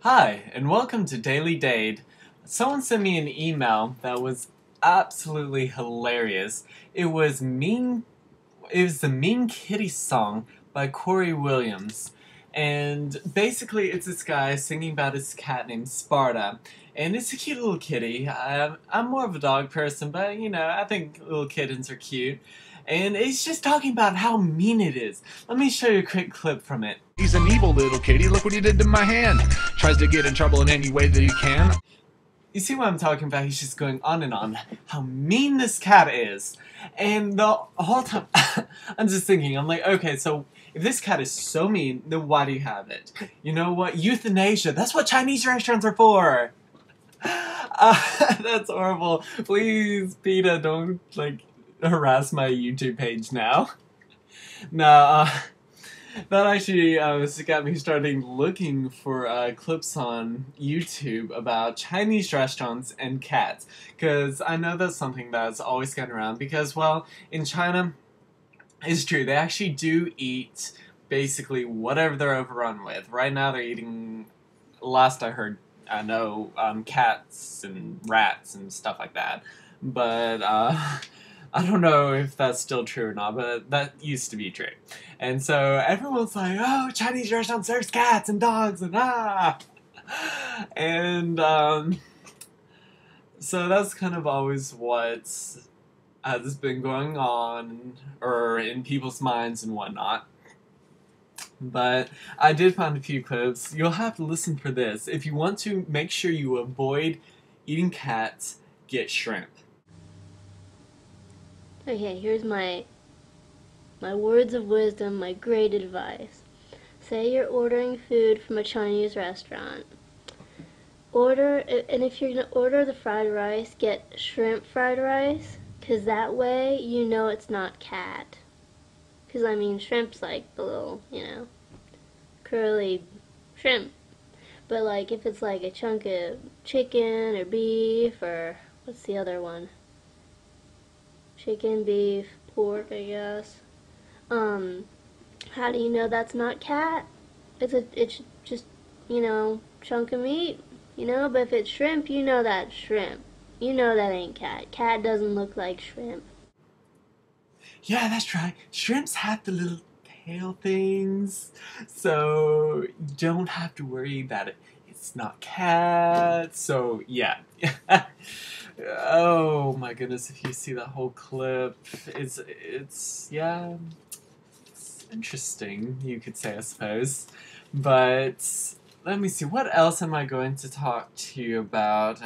Hi, and welcome to Daily Dade. Someone sent me an email that was absolutely hilarious. It was the Mean Kitty song by Corey Williams. And basically it's this guy singing about his cat named Sparta. And it's a cute little kitty. I'm more of a dog person, but I think little kittens are cute. And it's just talking about how mean it is. Let me show you a quick clip from it. He's an evil little kitty, look what he did to my hand. Tries to get in trouble in any way that he can. You see what I'm talking about? He's just going on and on how mean this cat is. And the whole time, I'm just thinking, I'm like, okay, so if this cat is so mean, then why do you have it? You know what? Euthanasia. That's what Chinese restaurants are for. That's horrible. Please, PETA, don't, harass my YouTube page now. No, that actually got me starting looking for clips on YouTube about Chinese restaurants and cats. Because I know that's something that's always gotten around. Because, well, in China, it's true. They actually do eat basically whatever they're overrun with. Right now they're eating, last I heard, cats and rats and stuff like that. But, I don't know if that's still true or not, but that used to be true. And so everyone's like, oh, Chinese restaurant serves cats and dogs and And, so that's kind of always what has been going on, or in people's minds and whatnot. But I did find a few clips. You'll have to listen for this. If you want to make sure you avoid eating cats, get shrimp. Okay, here's my words of wisdom, my great advice. Say you're ordering food from a Chinese restaurant. And if you're going to order the fried rice, get shrimp fried rice, because that way you know it's not cat. Because, I mean, shrimp's like the little, curly shrimp. But, if it's like a chunk of chicken or beef or, what's the other one? Chicken, beef, pork, I guess. How do you know that's not cat? It's just, chunk of meat, but if it's shrimp, you know that's shrimp. You know that ain't cat. Cat doesn't look like shrimp. Yeah, that's right. Shrimps have the little tail things, so you don't have to worry that it's not cat. So, yeah. Oh my goodness, if you see that whole clip, it's interesting, you could say, I suppose. But let me see, what else am I going to talk to you about?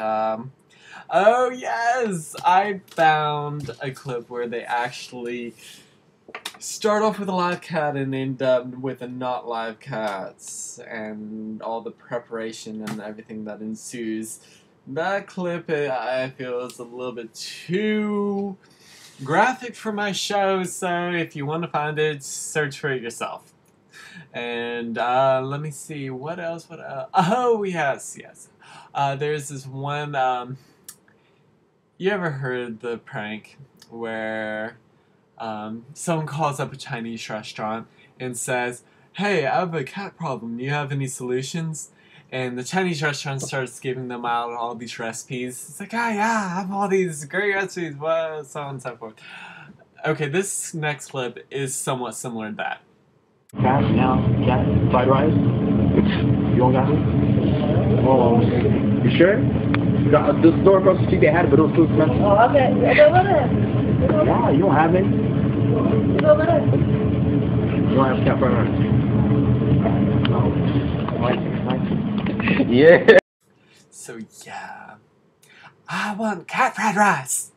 Oh yes, I found a clip where they actually start off with a live cat and end up with a not live cat, and all the preparation and everything that ensues. That clip, I feel, is a little bit too graphic for my show, so if you want to find it, search for it yourself. And let me see, what else? Oh, yes. There's this one, you ever heard the prank where someone calls up a Chinese restaurant and says, hey, I have a cat problem, do you have any solutions? And the Chinese restaurant starts giving them out all these recipes. It's like, oh yeah, I have all these great recipes, what, so on and so forth. Okay, this next clip is somewhat similar to that. Cat, fried rice? You don't got it? Oh, you sure? The store across the street, they had it, but it was too expensive. Oh, okay. Go over there. Yeah, you don't have any? Go over there. You don't have cat fried rice? No. Yeah. So yeah, I want cat fried rice.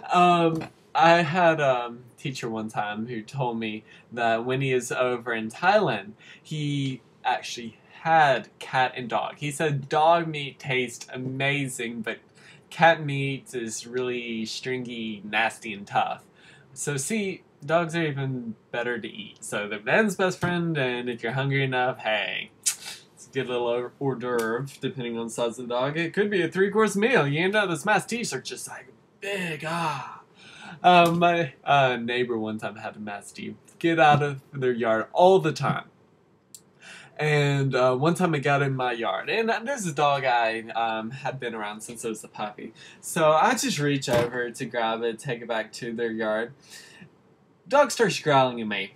I had a teacher one time who told me that when he is over in Thailand, he actually had cat and dog. He said dog meat tastes amazing, but cat meat is really stringy, nasty, and tough. So see, dogs are even better to eat. So they're man's best friend, and if you're hungry enough, hey, get a little hors d'oeuvre, depending on the size of the dog. It could be a 3-course meal. You know, those mastiffs are just like big, My neighbor one time had a mastiff get out of their yard all the time. And one time I got in my yard, and there's a dog I had been around since I was a puppy. So I just reach over to grab it, take it back to their yard. Dog starts growling at me.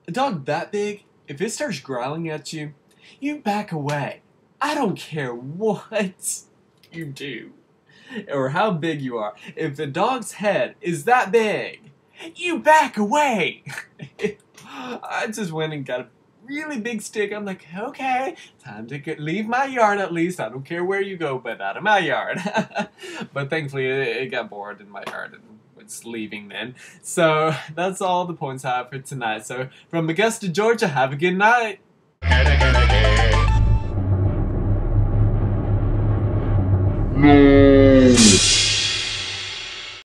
A dog that big, if it starts growling at you, you back away. I don't care what you do or how big you are. If the dog's head is that big, you back away. I just went and got a really big stick. I'm like, okay, time to leave my yard at least. I don't care where you go, but out of my yard. But thankfully, it got bored in my yard and was leaving then. So that's all the points I have for tonight. So from Augusta, Georgia, have a good night. No.